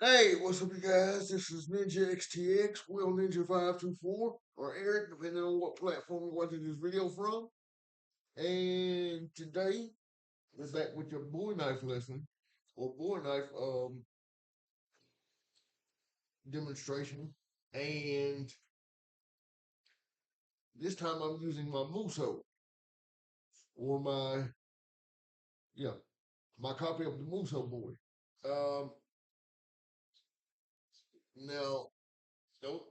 Hey, what's up, you guys? This is Ninja XTX, Will Ninja 524, or Eric, depending on what platform you're watching this video from. And today, we're back with your Bowie Knife lesson, or Bowie Knife demonstration. And this time I'm using my Muso, or yeah, my copy of the Muso Bowie. Um, now, don't,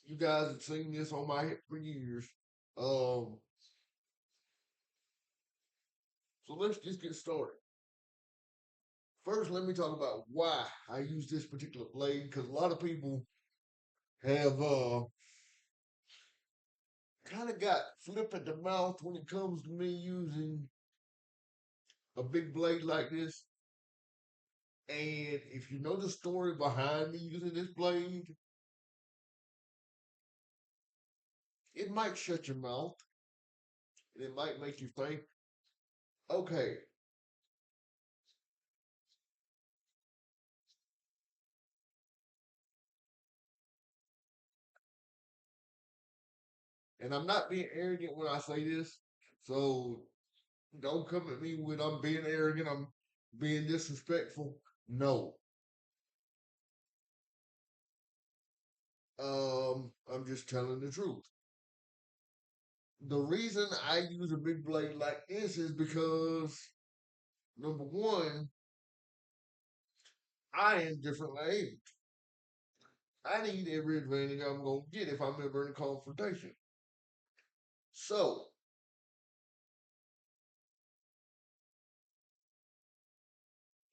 you guys have seen this on my hip for years. Um, so let's just get started. First, let me talk about why I use this particular blade because a lot of people have kind of got flip at the mouth when it comes to me using a big blade like this. And if you know the story behind me using this blade, it might shut your mouth and it might make you think, okay, and I'm not being arrogant when I say this. So don't come at me with I'm being arrogant, I'm being disrespectful. No. I'm just telling the truth. The reason I use a big blade like this is because number one, I am differently able. I need every advantage I'm gonna get if I'm ever in a confrontation. So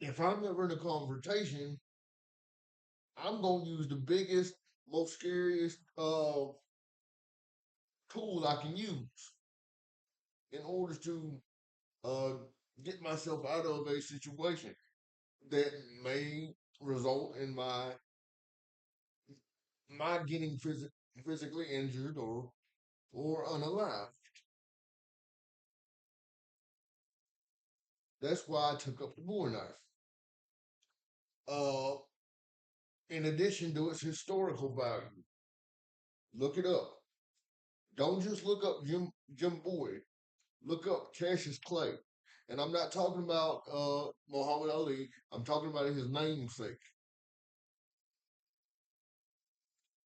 if I'm ever in a confrontation, I'm gonna use the biggest, most scariest tool I can use in order to uh, get myself out of a situation that may result in my getting physically injured or unalive. That's why I took up the Bowie knife. Uh, in addition to its historical value, look it up. Don't just look up Jim Bowie. Look up Cassius Clay. And I'm not talking about Muhammad Ali. I'm talking about his namesake.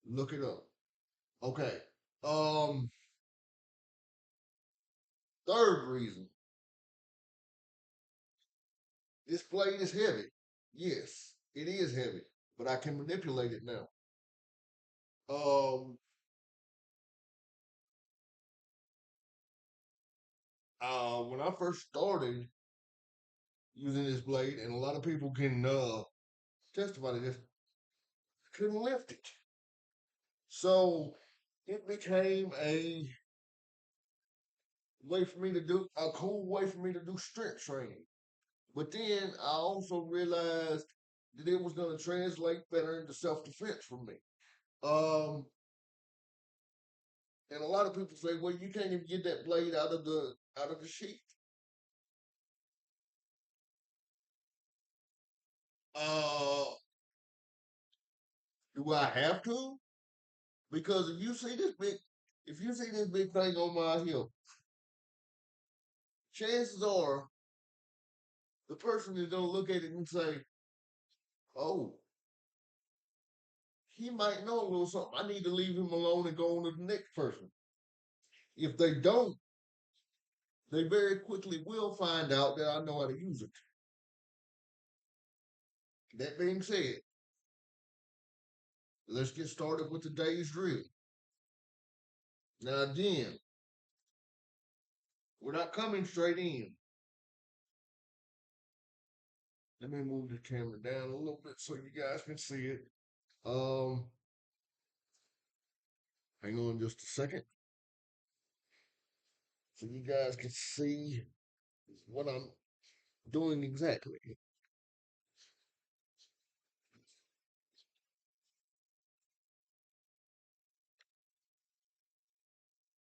Look it up. Okay. Um, Third reason, this blade is heavy. Yes, it is heavy, but I can manipulate it now. Um, when I first started using this blade, and a lot of people can testify to this, couldn't lift it. So it became a cool way for me to do strength training. But then I also realized that it was going to translate better into self defense for me. Um, and a lot of people say, well, you can't even get that blade out of the sheath. Uh, do I have to? Because if you see this big thing on my hip, chances are the person is going to look at it and say, oh, he might know a little something. I need to leave him alone and go on to the next person. If they don't, they very quickly will find out that I know how to use it. That being said, let's get started with today's drill. Now, again, we're not coming straight in. Let me move the camera down a little bit so you guys can see it. Um, Hang on just a second so you guys can see what I'm doing exactly.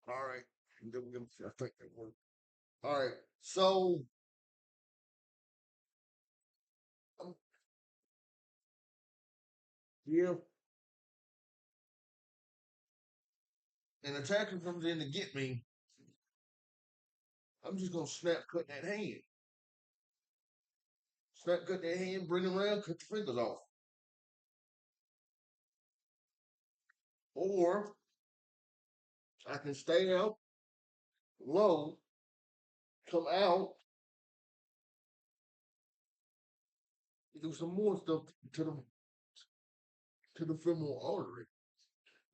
All right. I think that worked. All right. So I'm if an attacker comes in to get me, I'm just gonna snap cut that hand. Snap cut that hand, bring it around, cut your fingers off. Or I can stay out low, come out, and do some more stuff to the femoral artery.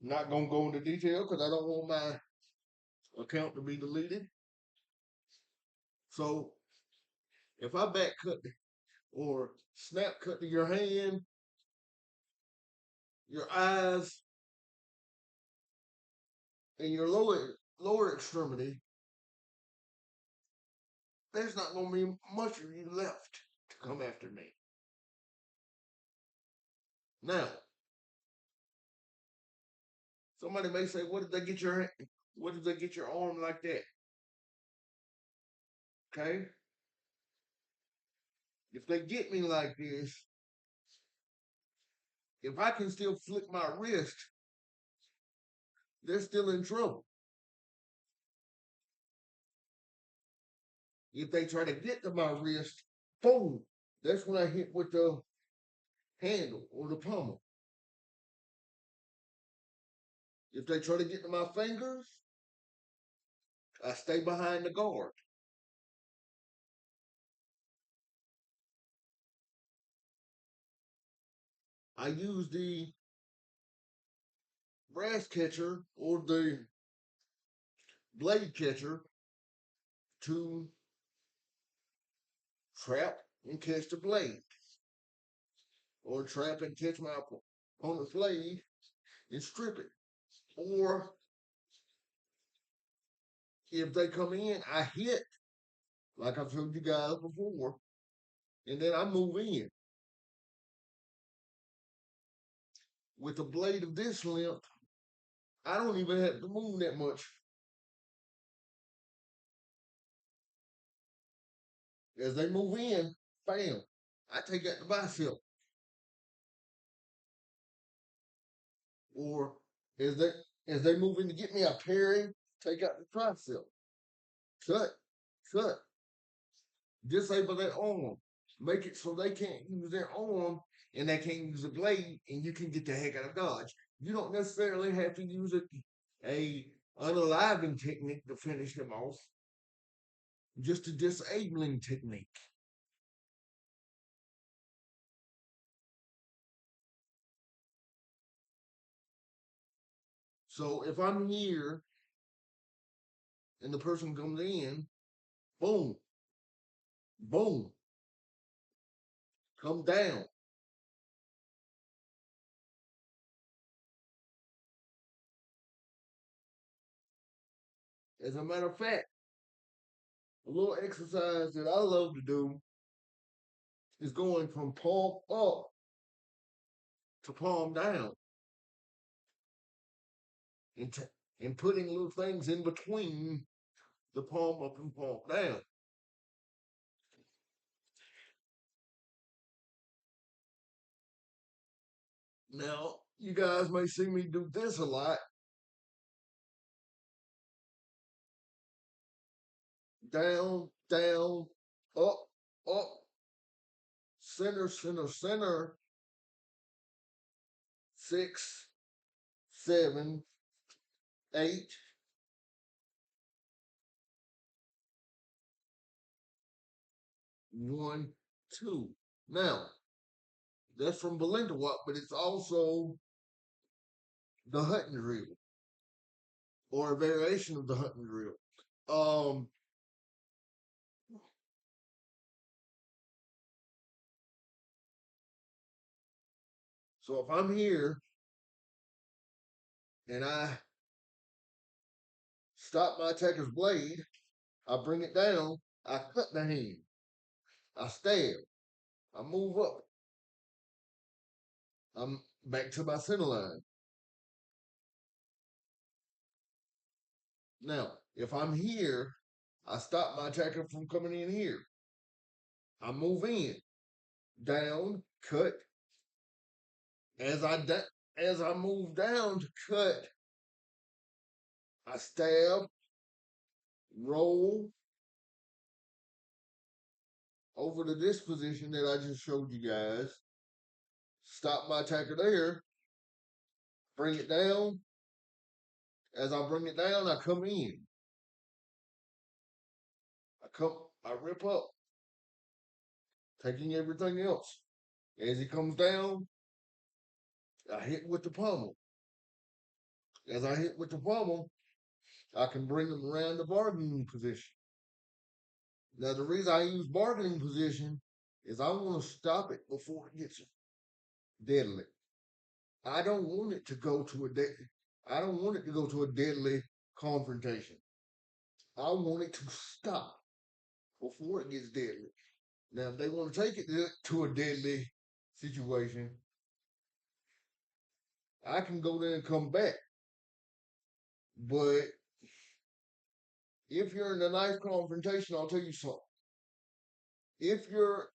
Not gonna go into detail because I don't want my account to be deleted. So if I back cut or snap cut to your hand, your eyes, and your lower extremity, there's not gonna be much of you left to come after me. Now, somebody may say, "What did they get your hand? What did they get your arm like that?" Okay, if they get me like this, if I can still flick my wrist, they're still in trouble. If they try to get to my wrist, boom, that's when I hit with the handle or the pommel. If they try to get to my fingers, I stay behind the guard. I use the brass catcher or the blade catcher to trap and catch the blade, or trap and catch my opponent's blade and strip it. Or if they come in, I hit, like I've told you guys before, and then I move in. With a blade of this length, I don't even have to move that much. As they move in, bam, I take out the bicep. Or as they move in to get me, I parry, take out the tricep. Cut, cut, disable that arm. Make it so they can't use their arm and they can't use a blade, and you can get the heck out of Dodge. You don't necessarily have to use a unaliving technique to finish them off, just a disabling technique. So if I'm here and the person comes in, boom, boom, come down. As a matter of fact, a little exercise that I love to do is going from palm up to palm down and, and putting little things in between the palm up and palm down. Now, you guys may see me do this a lot. Down, down, up, up, center, center, center, 6, 7, 8, 1, 2. Now, that's from Belinda Walk, but it's also the Hutton drill or a variation of the Hutton drill. Um, so if I'm here and I stop my attacker's blade, I bring it down, I cut the hand, I stab, I move up, I'm back to my center line. Now, if I'm here, I stop my attacker from coming in here. I move in, down, cut, As I move down to cut, I stab, roll over to this position that I just showed you guys. Stop my attacker there, bring it down. As I bring it down, I come in. I rip up, taking everything else. As he comes down, I hit with the pommel. As I hit with the pommel, I can bring him around the bargaining position. Now, the reason I use bargaining position is I want to stop it before it gets deadly. I don't want it to go to a I don't want it to go to a deadly confrontation. I want it to stop before it gets deadly. Now, if they want to take it to a deadly situation, I can go there and come back. But if you're in a knife confrontation, I'll tell you something. If you're,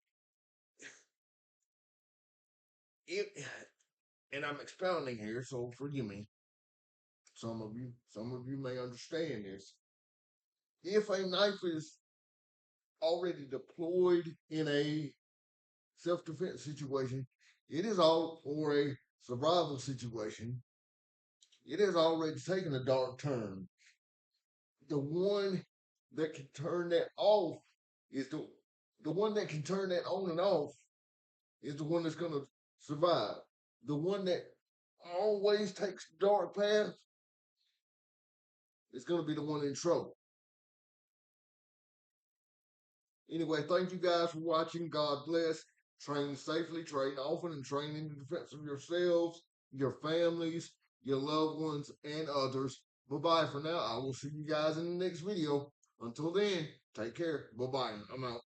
if, and I'm expounding here, so forgive me. Some of you may understand this. If a knife is already deployed in a self-defense situation, it is all or a survival situation. It has already taken a dark turn. The one that can turn that off is the one that can turn that on and off is the one that's going to survive. The one that always takes the dark path is going to be the one in trouble. Anyway, thank you guys for watching. God bless. Train safely, train often, and train in defense of yourselves, your families, your loved ones, and others. Bye-bye for now. I will see you guys in the next video. Until then, take care. Bye-bye. I'm out.